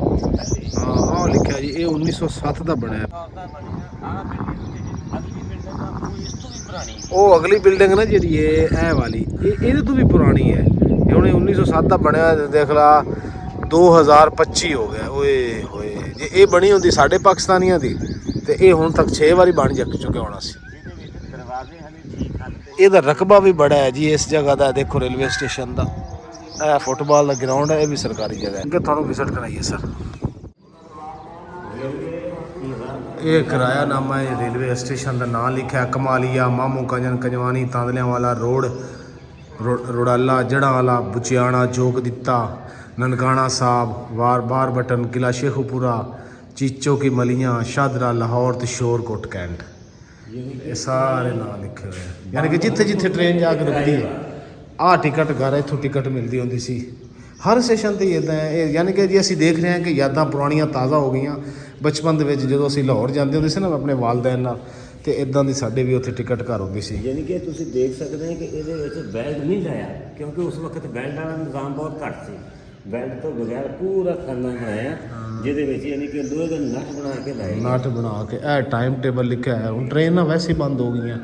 ਹਾਂ ਆਹ ਲਿਖਿਆ ਜੀ ਇਹ 1907 ਦਾ ਬਣਿਆ। ਉਹ ਅਗਲੀ ਬਿਲਡਿੰਗ ਨਾ ਜਿਹੜੀ ਇਹ ਵਾਲੀ ਇਹਦੇ ਤੋਂ ਵੀ ਪੁਰਾਣੀ ਹੈ। ਇਹ ਹੁਣ 1907 ਦਾ ਬਣਿਆ ਦੇਖ ਲਾ 2025 ਹੋ ਗਿਆ। ਓਏ ਹੋਏ ਜੇ ਇਹ ਬਣੀ ਹੁੰਦੀ ਸਾਡੇ ਪਾਕਿਸਤਾਨੀਆਂ ਦੀ ਤੇ ਇਹ ਹੁਣ ਤੱਕ 6 ਵਾਰੀ ਬਣ ਚੁੱਕਿਆ ਹੋਣਾ ਸੀ। ਇਹਦਾ ਰਕਬਾ ਵੀ ਬੜਾ ਹੈ ਜੀ ਇਸ ਜਗ੍ਹਾ ਦਾ। ਦੇਖੋ ਰੇਲਵੇ ਸਟੇਸ਼ਨ ਦਾ ਇਹ ਫੁੱਟਬਾਲ ਦਾ ਗਰਾਊਂਡ ਹੈ ਇਹ ਵੀ ਸਰਕਾਰੀ ਜਗ੍ਹਾ ਹੈ ਕਿ ਤੁਹਾਨੂੰ ਵਿਜ਼ਿਟ ਕਰਾਈਏ ਸਰ। ਇਹ ਕਿਰਾਇਆਨਾਮਾ ਹੈ ਰੇਲਵੇ ਸਟੇਸ਼ਨ ਦਾ ਨਾਮ ਲਿਖਿਆ ਕਮਾਲੀਆ ਮਾਮੂ ਕੰਜਨ ਕੰਜਵਾਨੀ ਤਾਂਦਲਿਆਂ ਵਾਲਾ ਰੋਡ ਰੋੜਾਲਾ ਜੜ੍ਹਾਂ ਵਾਲਾ ਬੁਚਿਆਣਾ ਜੋਗ ਦਿੱਤਾ ननकाना साहब वार बार बटन किला शेखुपुरा चीचों की मलियाँ शादरा लाहौर तो शोरकोट कैंट ये सारे नाम लिखे हुए हैं। यानी कि जिथे जिथे ट्रेन जाके रुकती है आ टिकट घर इतों टिकट मिलती होंगी सी हर स्टेशन पर इदा है। यानी कि जी असीं देख रहे हैं कि यादां पुरानियां ताज़ा हो गई बचपन के जो असीं लाहौर जाते होंगे सी ना अपने वालदैन नाल ਤੇ ਇਦਾਂ ਦੀ ਸਾਡੇ ਵੀ ਉੱਥੇ ਟਿਕਟ ਘਰ ਹੁੰਦੀ ਸੀ। ਯਾਨੀ ਕਿ ਤੁਸੀਂ ਦੇਖ ਸਕਦੇ ਹੋ ਕਿ ਇਹਦੇ ਵਿੱਚ ਬੈਲਟ ਨਹੀਂ ਲਾਇਆ ਕਿਉਂਕਿ ਉਸ ਵਕਤ ਬੈਲਟ ਵਾਲਾ ਨਿਜ਼ਾਮ ਬਹੁਤ ਘੱਟ ਸੀ। ਬੈਲਟ ਤੋਂ ਬਗੈਰ ਪੂਰਾ ਖਾਨਾ ਬਣਾਇਆ ਜਿਹਦੇ ਵਿੱਚ ਯਾਨੀ ਕਿ ਲੋਹੇ ਦੇ ਨਟ ਬਣਾ ਕੇ ਲਾਏ ਨਟ ਬਣਾ ਕੇ ਇਹ ਟਾਈਮ ਟੇਬਲ ਲਿਖਿਆ ਹੈ। ਹੁਣ ਟ੍ਰੇਨਾਂ ਵੈਸੇ ਹੀ ਬੰਦ ਹੋ ਗਈਆਂ।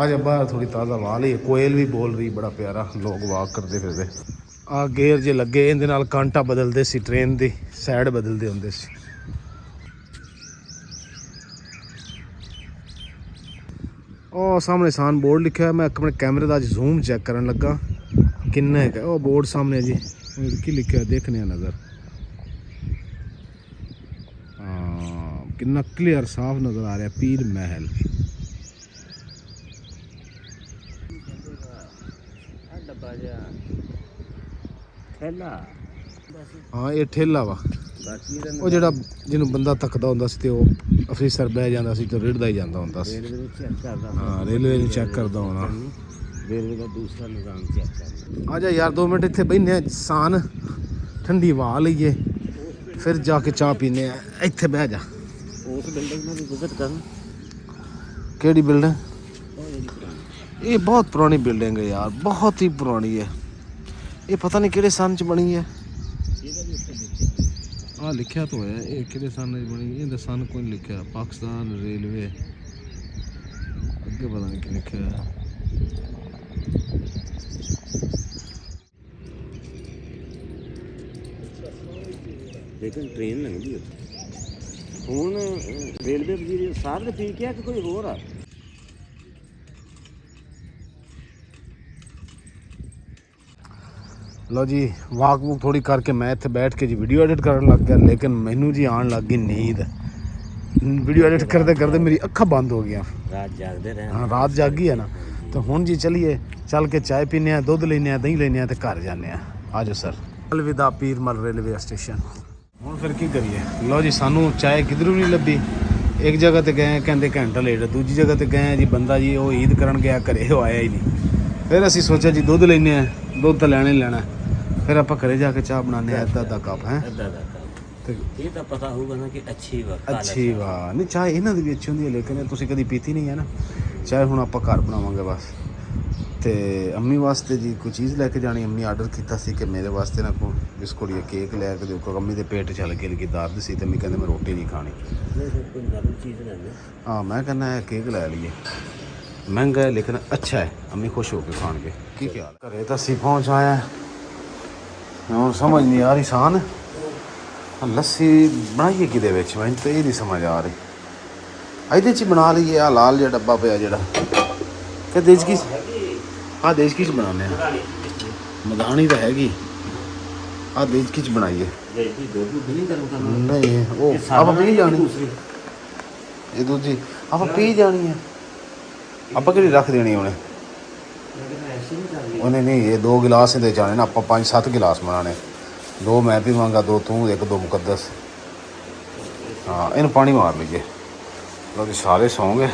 ਅੱਜ ਬਾਹਰ ਥੋੜੀ ਤਾਜ਼ਾ ਹਵਾ ਲਈ ਕੋਇਲ ਵੀ ਬੋਲ ਰਹੀ ਬੜਾ ਪਿਆਰਾ ਲੋਕ ਵਾਕ ਕਰਦੇ ਫਿਰਦੇ। ਆ ਗੇਅਰ ਜੇ ਲੱਗੇ ਇਹਦੇ ਨਾਲ ਕਾਂਟਾ ਬਦਲਦੇ ਸੀ ਟ੍ਰੇਨ ਦੀ ਸਾਈਡ ਬਦਲਦੇ ਹੁੰਦੇ ਸੀ। ਉਹ ਸਾਹਮਣੇ ਸਾਨ ਬੋਰਡ ਲਿਖਿਆ ਮੈਂ ਆਪਣੇ ਕੈਮਰੇ ਦਾ ਅੱਜ ਜ਼ੂਮ ਚੈੱਕ ਕਰਨ ਲੱਗਾ ਕਿੰਨਾ ਹੈ ਉਹ ਬੋਰਡ ਸਾਹਮਣੇ ਜੀ ਕੀ ਲਿਖਿਆ ਦੇਖਨੇ ਆ ਨਜ਼ਰ। ਹਾਂ ਕਿੰਨਾ ਕਲੀਅਰ ਸਾਫ਼ ਨਜ਼ਰ ਆ ਰਿਹਾ ਪੀਰ ਮਹਿਲ। ਹਾਂ ਇਹ ਠੇਲਾ ਵਾ ਉਹ ਜਿਹੜਾ ਜਿਹਨੂੰ ਬੰਦਾ ਤੱਕਦਾ ਹੁੰਦਾ ਸੀ ਤੇ ਉਹ ਅਫੀਸਰ ਬਹਿ ਜਾਂਦਾ ਸੀ ਤੇ ਰਿੜਦਾ ਹੀ ਜਾਂਦਾ ਹੁੰਦਾ ਸੀ। ਹਾਂ ਰੇਲਵੇ ਨੂੰ ਚੈੱਕ ਕਰਦਾ ਹੋਣਾ ਰੇਲਵੇ ਦਾ ਦੂਸਰਾ ਨਿਜ਼ਾਮ ਚੈੱਕ ਕਰਨਾ। ਆ ਜਾ ਯਾਰ 2 ਮਿੰਟ ਇੱਥੇ ਬੈਠਨੇ ਆ ਸਾਨ ਠੰਡੀ ਹਵਾ ਲਈਏ ਫਿਰ ਜਾ ਕੇ ਚਾਹ ਪੀਨੇ ਆ। ਇੱਥੇ ਬਹਿ ਜਾ ਉਸ ਬਿਲਡਿੰਗ ਨੂੰ ਵਿਜ਼ਿਟ ਕਰਨ। ਕਿਹੜੀ ਬਿਲਡਿੰਗ? ਇਹ ਬਹੁਤ ਪੁਰਾਣੀ ਬਿਲਡਿੰਗ ਹੈ ਯਾਰ ਬਹੁਤ ਹੀ ਪੁਰਾਣੀ ਹੈ। ਇਹ ਪਤਾ ਨਹੀਂ ਕਿਹੜੇ ਸਾਲ 'ਚ ਬਣੀ ਹੈ। ਆ ਲਿਖਿਆ ਤਾਂ ਹੋਇਆ ਇਹ ਕਿਹੜੇ ਸਾਲ 'ਚ ਬਣੀ ਇਹਦਾ ਸਾਲ ਕੋਈ ਨਹੀਂ ਲਿਖਿਆ। ਪਾਕਿਸਤਾਨ ਰੇਲਵੇ ਅੱਗੇ ਪਤਾ ਨਹੀਂ ਕੀ ਲਿਖਿਆ ਹੈ। ਲੇਕਿਨ ਟ੍ਰੇਨ ਲੰਘਦੀ ਉੱਥੇ ਹੁਣ ਰੇਲਵੇ ਵਜ਼ੀਰ ਸਾਹਿਬ ਨੇ ਠੀਕ ਹੈ ਕਿ ਕੋਈ ਹੋਰ ਆ? लो जी वाक वूक थोड़ी करके मैं इत्थे बैठ के जी वीडियो एडिट करन लग गया लेकिन मैनू जी आन लग गई नींद। वीडियो एडिट करते करते मेरी अखा बंद हो गया। रात जागते रहे। हाँ रात जागी है ना तो हुण जी चलिए चल के चाय पीने आ दुध लेने दही लेने ते घर जाने आ जाओ सर। अलविदा पीरमल रेलवे स्टेशन। हुण फिर की करिए लो जी सानू चाय किधरों नहीं लभी। एक जगह ते गए कहते घंटा लेट दूजी जगह ते गए जी बंदा जी वो ईद करन गया घरे वो आया ही नहीं। फिर असीं सोचा जी दुध लेने दुध तो लैना ही लेना फिर आप घरे जाके चाह बनाने अद्धा कप है ये तो पता होगा ना कि अच्छी वाह नहीं चाय इन्हों की भी अच्छी होंगी है लेकिन तुम कभी पीती नहीं है ना चाय हूँ आप घर बनावे बस ਤੇ ਅੰਮੀ ਵਾਸਤੇ ਜੀ ਕੋਈ ਚੀਜ਼ ਲੈ ਕੇ ਜਾਣੀ। ਅੰਮੀ ਆਰਡਰ ਕੀਤਾ ਸੀ ਕਿ ਮੇਰੇ ਵਾਸਤੇ ਨਾ ਕੋਈ ਬਿਸਕੁਟ ਜਾਂ ਕੇਕ ਲੈ ਕੇ ਦਿਓ, ਕਿਉਂਕਿ ਅੰਮੀ ਦੇ ਪੇਟ 'ਚ ਹਲਕੀ ਹਲਕੀ ਦਰਦ ਸੀ ਤੇ ਅੰਮੀ ਕਹਿੰਦੇ ਮੈਂ ਰੋਟੀ ਨਹੀਂ ਖਾਣੀ। ਕੋਈ ਨਰਮ ਚੀਜ਼ ਲੈਣੀ। ਹਾਂ ਮੈਂ ਕਹਿੰਦਾ ਇਹ ਕੇਕ ਲੈ ਲਈਏ, ਮਹਿੰਗਾ ਹੈ ਲੇਕਿਨ ਅੱਛਾ ਹੈ, ਅੰਮੀ ਖੁਸ਼ ਹੋ ਕੇ ਖਾਣਗੇ। ਕੀ ਖਿਆਲ ਘਰੇ ਤਾਂ ਅਸੀਂ ਪਹੁੰਚ ਆਏ ਹਾਂ। ਹੁਣ ਸਮਝ ਨਹੀਂ ਆ ਰਹੀ ਸਾਨ ਲੱਸੀ ਬਣਾਈਏ ਕਿਹਦੇ ਵਿੱਚ, ਮੈਨੂੰ ਤਾਂ ਇਹ ਨਹੀਂ ਸਮਝ ਆ ਰਹੀ। ਇਹਦੇ 'ਚ ਹੀ ਬਣਾ ਲਈਏ, ਆਹ ਲਾਲ ਜਿਹਾ ਡੱਬਾ ਪਿਆ ਜਿਹੜਾ, ਕਿ ਦੇਸ਼ ਕੀ ਆਹ ਦੇਸ਼ ਕੀ 'ਚ ਬਣਾਉਂਦੇ ਹਾਂ। ਮਦਾਨੀ ਤਾਂ ਹੈਗੀ, ਆਹ ਦੇਸ਼ ਕੀ 'ਚ ਬਣਾਈਏ। ਨਹੀਂ ਉਹ ਆਪਾਂ ਪੀ ਜਾਣੀ, ਇਹ ਦੂਜੀ ਆਪਾਂ ਪੀ ਜਾਣੀ ਹੈ। ਆਪਾਂ ਕਿਹੜੀ ਰੱਖ ਦੇਣੀ ਉਹਨੇ ਨਹੀਂ ਇਹ 2 ਗਿਲਾਸ ਇਹਦੇ ਜਾਣੇ ਨਾ, ਆਪਾਂ 5-7 ਗਿਲਾਸ ਬਣਾਉਣੇ। 2 ਮੈਂ ਪੀਵਾਂਗਾ, 2 ਤੂੰ, 1-2 ਮੁਕੱਦਸ। ਹਾਂ ਇਹਨੂੰ ਪਾਣੀ ਮਾਰ ਲਈਏ, ਕਿਉਂਕਿ ਸਾਰੇ ਸੌਂ ਗਏ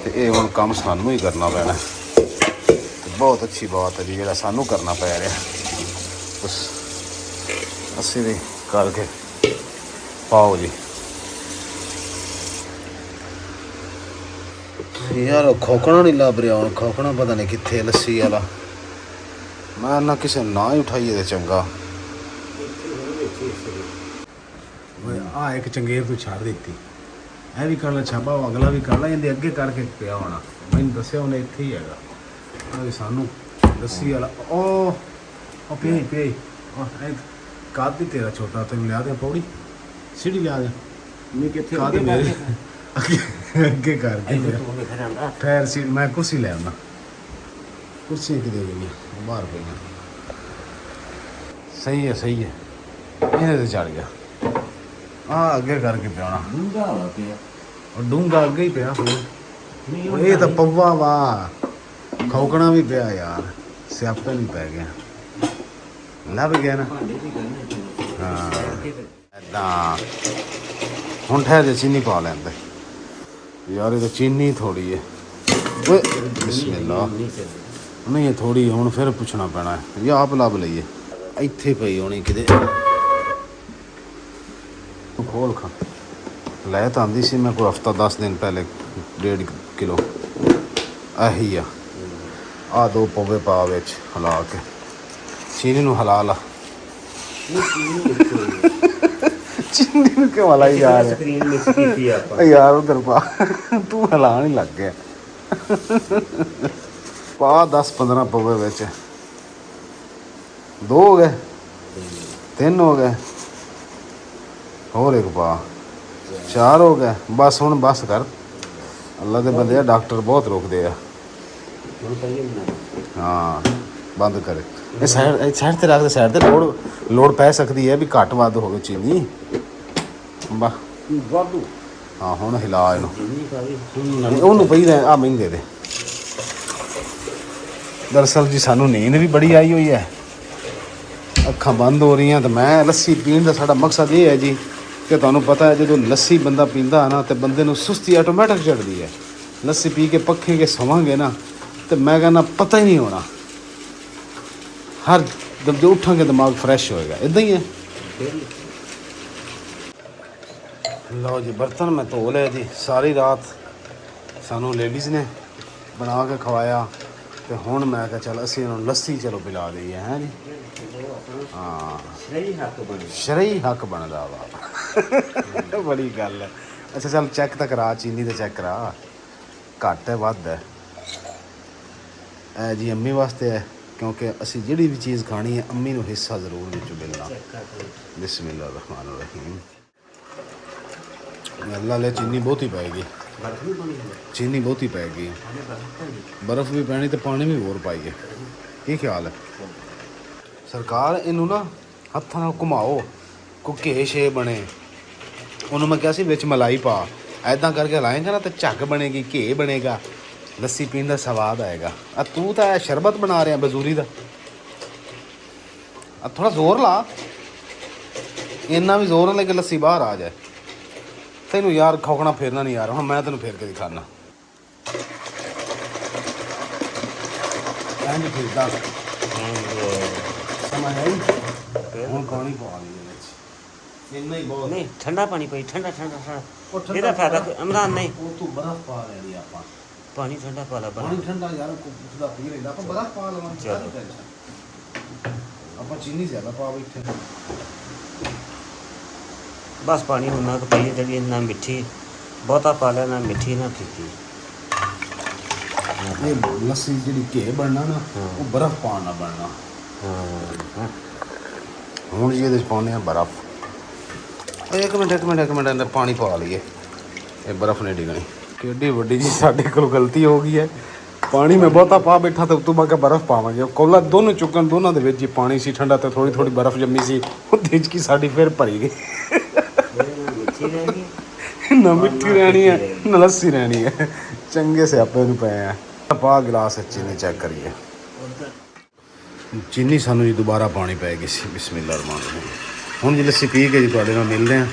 ਤੇ ਇਹ ਹੁਣ ਕੰਮ ਸਾਨੂੰ ਹੀ ਕਰਨਾ ਪੈਣਾ। ਬਹੁਤ ਅੱਛੀ ਬਾਤ ਹੈ ਜੀ, ਜਿਹੜਾ ਸਾਨੂੰ ਕਰਨਾ ਪੈ ਰਿਹਾ ਬਸ ਅਸੀਂ ਵੀ ਕਰਕੇ ਪਾਓ ਜੀ। ਯਾਰ ਖੋਖਣਾ ਨਹੀਂ ਲੱਭ ਰਿਹਾ ਹੁਣ, ਖੋਖਣਾ ਪਤਾ ਨਹੀਂ ਕਿੱਥੇ ਲੱਸੀ ਵਾਲਾ। ਮੈਂ ਨਾ ਕਿਸੇ ਨਾ ਹੀ ਉਠਾਈਏ ਤੇ ਚੰਗਾ। ਆ ਇੱਕ ਚੰਗੇਰ ਤੂੰ ਛੱਡ ਦਿੱਤੀ, ਇਹ ਵੀ ਕਰ ਲੈ ਛਾਪਾ, ਅਗਲਾ ਵੀ ਕਰ ਲੈ, ਇਹਦੇ ਅੱਗੇ ਕਰਕੇ ਪਿਆ ਹੋਣਾ। ਮੈਨੂੰ ਦੱਸਿਆ ਉਹਨੇ ਇੱਥੇ ਹੀ ਹੈਗਾ। ਆ ਸਾਨੂੰ ਲੱਸੀ ਵਾਲਾ ਉਹ ਪੀ ਕਾਦੀ ਤੇਰਾ ਛੋਟਾ, ਤੈਨੂੰ ਲਿਆ ਦੇ ਪੌੜੀ ਸੀੜੀ ਲਿਆ ਦੇ। ਮੈਂ ਕਿੱਥੇ ਕਾਦ ਮੇਰੇ ਅੱਗੇ ਕਰਕੇ ਠਹਿਰ ਸੀ, ਮੈਂ ਕੁਰਸੀ ਲੈ ਆਉਣਾ। ਕੁਰਸੀ ਕਿਤੇ ਗਈ ਬਾਹਰ ਪਈਆਂ। ਸਹੀ ਹੈ ਸਹੀ ਹੈ, ਇਹਦੇ ਤੇ ਚੜ ਗਿਆ। ਆ ਅੱਗੇ ਕਰਕੇ ਪਿਆਣਾ ਡੂੰਗਾ ਵਾ ਪਿਆ, ਉਹ ਡੂੰਗਾ ਅੱਗੇ ਹੀ ਪਿਆ ਹੋਰ। ਇਹ ਤਾਂ ਪੱਵਾ ਵਾ, ਖੌਕਣਾ ਵੀ ਪਿਆ ਯਾਰ, ਸਿਆਪਾ ਨਹੀਂ ਪੈ ਗਿਆ, ਲੱਭ ਗਿਆ ਨਾ। ਹਾਂ ਏਦਾਂ ਹੁਣ ਠਹਿਰ ਦੇ, ਚੀਨੀ ਪਾ ਲੈਂਦੇ ਯਾਰ, ਇਹ ਤਾਂ ਚੀਨੀ ਥੋੜੀ ਹੈ। ਓਏ ਬਿਸਮਿਲ੍ਲਾ, ਨਹੀਂ ਇਹ ਥੋੜੀ ਹੁਣ ਫਿਰ ਪੁੱਛਣਾ ਪੈਣਾ ਜਾਂ ਆਪ ਲੱਭ ਲਈਏ। ਇੱਥੇ ਪਈ ਹੋਣੀ ਕਿਤੇ, ਖੋਲ ਖਾ ਲੈ ਤਾਂ ਆਂਦੀ ਸੀ ਮੈਂ ਕੋਈ ਹਫ਼ਤਾ 10 ਦਿਨ ਪਹਿਲੇ 1.5 ਕਿਲੋ ਆਹੀ ਆ। ਆ 2 ਪੌਵੇ ਪਾ ਵਿੱਚ ਹਿਲਾ ਕੇ, ਚੀਨੀ ਨੂੰ ਹਿਲਾ ਲਾ। ਚੀਨੀ ਨੂੰ ਕਿਉਂ ਹਿਲਾਈ ਜਾ ਰਿਹਾ? ਸਕਰੀਨ ਮਿਕਸ ਕੀਤੀ ਆਪਾਂ ਯਾਰ ਉਧਰ ਪਾ, ਤੂੰ ਹਿਲਾਣ ਹੀ ਲੱਗ ਗਿਆ। ਪਾ 10-15 ਪੌਵੇ ਵਿੱਚ, 2 ਹੋ ਗਏ, 3 ਹੋ ਗਏ, ਹੋਰ ਇੱਕ ਪਾ, 4 ਹੋ ਗਏ। ਬਸ ਹੁਣ ਬਸ ਕਰ, ਅੱਲਾ ਦੇ ਬੰਦੇ ਆ, ਡਾਕਟਰ ਬਹੁਤ ਰੋਕਦੇ ਆ। ਹਾਂ ਬੰਦ ਕਰੇ, ਇਹ ਸਾਈਡ ਤੇ ਰੱਖ ਦੇ, ਸਾਈਡ ਤੇ ਲੋੜ ਪੈ ਸਕਦੀ ਹੈ ਵੀ ਘੱਟ ਵੱਧ ਹੋਵੇ ਚੀਨੀ। ਵਾਹ ਵਾਧੂ। ਹਾਂ ਹੁਣ ਹਿਲਾ ਇਹਨੂੰ, ਉਹਨੂੰ ਪਈ ਰਹਿ। ਆ ਮਹਿੰਗੇ ਦੇ ਦਰਅਸਲ ਜੀ ਸਾਨੂੰ ਨੀਂਦ ਵੀ ਬੜੀ ਆਈ ਹੋਈ ਹੈ, ਅੱਖਾਂ ਬੰਦ ਹੋ ਰਹੀਆਂ। ਤੇ ਮੈਂ ਲੱਸੀ ਪੀਣ ਦਾ ਸਾਡਾ ਮਕਸਦ ਇਹ ਹੈ ਜੀ ਕਿ ਤੁਹਾਨੂੰ ਪਤਾ ਹੈ ਜਦੋਂ ਲੱਸੀ ਬੰਦਾ ਪੀਂਦਾ ਨਾ ਤੇ ਬੰਦੇ ਨੂੰ ਸੁਸਤੀ ਆਟੋਮੈਟਿਕ ਚੜ੍ਹਦੀ ਹੈ। ਲੱਸੀ ਪੀ ਕੇ ਪੱਖੇ ਕੇ ਸਵਾਂਗੇ ਨਾ ਤੇ ਮੈਂ ਕਹਿੰਦਾ ਪਤਾ ਹੀ ਨਹੀਂ ਹੋਣਾ, ਹਰ ਜਦ ਉੱਠਾਂਗੇ ਦਿਮਾਗ ਫਰੈਸ਼ ਹੋਏਗਾ। ਇੱਦਾਂ ਹੀ ਹੈ। ਲਓ ਜੀ ਬਰਤਨ ਮੈਂ ਧੋ ਲਏ ਜੀ, ਸਾਰੀ ਰਾਤ ਸਾਨੂੰ ਲੇਡੀਜ਼ ਨੇ ਬਣਾ ਕੇ ਖਵਾਇਆ ਤੇ ਹੁਣ ਮੈਂ ਕਿਹਾ ਚੱਲ ਅਸੀਂ ਇਹਨਾਂ ਨੂੰ ਲੱਸੀ ਚਲੋ ਪਿਲਾ ਦਈਏ। ਹੈ ਜੀ ਹਾਂ, ਸ਼ਰਈ ਹੱਕ ਬਣਦਾ ਵਾ। ਬੜੀ ਗੱਲ ਹੈ। ਅੱਛਾ ਚੱਲ ਚੈੱਕ ਤਾਂ ਕਰਾ, ਚੀਨੀ ਤੇ ਚੈੱਕ ਕਰਾ, ਘੱਟ ਹੈ ਵੱਧ ਹੈ। ਇਹ ਜੀ ਅੰਮੀ ਵਾਸਤੇ ਹੈ, ਕਿਉਂਕਿ ਅਸੀਂ ਜਿਹੜੀ ਵੀ ਚੀਜ਼ ਖਾਣੀ ਹੈ ਅੰਮੀ ਨੂੰ ਹਿੱਸਾ ਜ਼ਰੂਰ ਵਿੱਚੋਂ ਮਿਲਣਾ। ਬਿਸਮਿਲ੍ਲਾ ਰਹਿਮਾਨ ਰਹੀਮ। ਅੱਲਾ ਲੈ ਚੀਨੀ ਬਹੁਤੀ ਪਏਗੀ, ਚੀਨੀ ਬਹੁਤੀ ਪਏਗੀ, ਬਰਫ਼ ਵੀ ਪੈਣੀ ਤੇ ਪਾਣੀ ਵੀ ਹੋਰ ਪਾਈਏ। ਕੀ ਖਿਆਲ ਹੈ ਸਰਕਾਰ? ਇਹਨੂੰ ਨਾ ਹੱਥਾਂ ਨਾਲ ਘੁਮਾਓ, ਕੋਈ ਘੇ ਛੇ ਬਣੇ। ਉਹਨੂੰ ਮੈਂ ਕਿਹਾ ਸੀ ਵਿੱਚ ਮਲਾਈ ਪਾ, ਐਦਾਂ ਕਰਕੇ ਲਾਏਗਾ ਨਾ ਤੇ ਝੱਗ ਬਣੇਗੀ, ਘੇ ਬਣੇਗਾ, ਲੱਸੀ ਪੀਣ ਦਾ ਸਵਾਦ ਆਏਗਾ। ਆ ਤੂੰ ਤਾਂ ਇਹ ਸ਼ਰਬਤ ਬਣਾ ਰਿਹਾ ਬਜ਼ੂਰੀ ਦਾ, ਆ ਥੋੜਾ ਜ਼ੋਰ ਲਾ, ਇੰਨਾ ਵੀ ਜ਼ੋਰ ਨਾ ਲੈ ਕੇ ਲੱਸੀ ਬਾਹਰ ਆ ਜਾਏ। ਤੈਨੂੰ ਯਾਰ ਖੌਕਣਾ ਫੇਰਨਾ ਨਹੀਂ ਯਾਰ, ਹੁਣ ਮੈਂ ਤੈਨੂੰ ਫੇਰ ਕੇ ਦਿਖਾਣਾ। ਐਂਡ ਫਿਰ ਦੱਸ ਸਮਝ ਆਈ? ਹੁਣ ਪਾਣੀ ਪਾ ਲਈ ਵਿੱਚ, ਇੰਨਾ ਹੀ ਬਹੁਤ। ਨਹੀਂ ਠੰਡਾ ਪਾਣੀ ਪਈ, ਠੰਡਾ ਇਹਦਾ ਫਾਇਦਾ ਇਮਰਾਨ ਨਹੀਂ। ਉਹ ਤੂੰ ਬਰਫ਼ ਪਾ ਲੈਣੀ ਆਪਾਂ, ਪਾਣੀ ਠੰਡਾ ਪਾ ਲਾ ਪਾਣੀ ਠੰਡਾ ਯਾਰ ਕੁੱਦਾ ਪੀ ਲੈਂਦਾ ਆਪਾਂ ਬਰਫ਼ ਪਾ ਲਵਾਂਗੇ ਚਲੋ। ਆਪਾਂ ਚੀਨੀ ਜ਼ਿਆਦਾ ਪਾ ਬੈਠੇ ਬਸ ਪਾਣੀ ਉਨਾ ਕੁ ਪਾਈਏ ਜਿਹੜੀ ਨਾ ਮਿੱਠੀ ਬਹੁਤਾ ਪਾ ਲਿਆ, ਨਾ ਮਿੱਠੀ ਨਾ ਫਿੱਕੀ। ਇਹ ਲੱਸੀ ਜਿਹੜੀ ਘੇ ਬਣਨਾ ਨਾ ਹਾਂ। ਉਹ ਬਰਫ਼ ਪਾਉਣ ਨਾਲ ਬਣਨਾ। ਹਾਂ ਹੁਣ ਜੀ ਇਹਦੇ 'ਚ ਪਾਉਂਦੇ ਆ ਬਰਫ਼। ਇੱਕ ਮਿੰਟ ਅੰਦਰ ਪਾਣੀ ਪਾ ਲਈਏ, ਇਹ ਬਰਫ਼ ਨਹੀਂ ਡਿੱਗਣੀ। ਕਿੱਡੀ ਵੱਡੀ ਜੀ ਸਾਡੇ ਕੋਲ ਗਲਤੀ ਹੋ ਗਈ ਹੈ, ਪਾਣੀ ਮੈਂ ਬਹੁਤਾ ਪਾ ਬੈਠਾ ਤੇ ਉਤੋਂ ਮੈਂ ਕਿਹਾ ਬਰਫ਼ ਪਾਵਾਂਗੇ। ਕੋਲਾ ਦੋਨੋਂ ਚੁੱਕਣ, ਦੋਨਾਂ ਦੇ ਵਿੱਚ ਹੀ ਪਾਣੀ ਸੀ ਠੰਡਾ ਤੇ ਥੋੜੀ ਥੋੜੀ ਬਰਫ਼ ਜੰਮੀ ਸੀ, ਉਹਦੇ 'ਚ ਕੀ ਸਾਡੀ ਫਿਰ ਭਰੀ ਗਈ। ਮਿੱਠੀ ਰਹਿਣੀ ਨਾ ਮਿੱਠੀ ਰਹਿਣੀ ਹੈ ਨਾ ਲੱਸੀ ਰਹਿਣੀ ਹੈ, ਚੰਗੇ ਸਿਆਪੇ ਨੂੰ ਪਏ ਆ। ਪਾ ਗਿਲਾਸ ਚੀਨੀ ਚੈੱਕ ਕਰੀਏ। ਚੀਨੀ ਸਾਨੂੰ ਜੀ ਦੁਬਾਰਾ ਪਾਣੀ ਪੈ ਗਈ ਸੀ। ਬਿਸਮਿਲ੍ਲਾਹ ਰਹਿਮਾਨ ਰਹੀਮ। ਹੁਣ ਜੀ ਲੱਸੀ ਪੀ ਕੇ ਜੀ ਤੁਹਾਡੇ ਨਾਲ ਮਿਲਦੇ ਹਾਂ।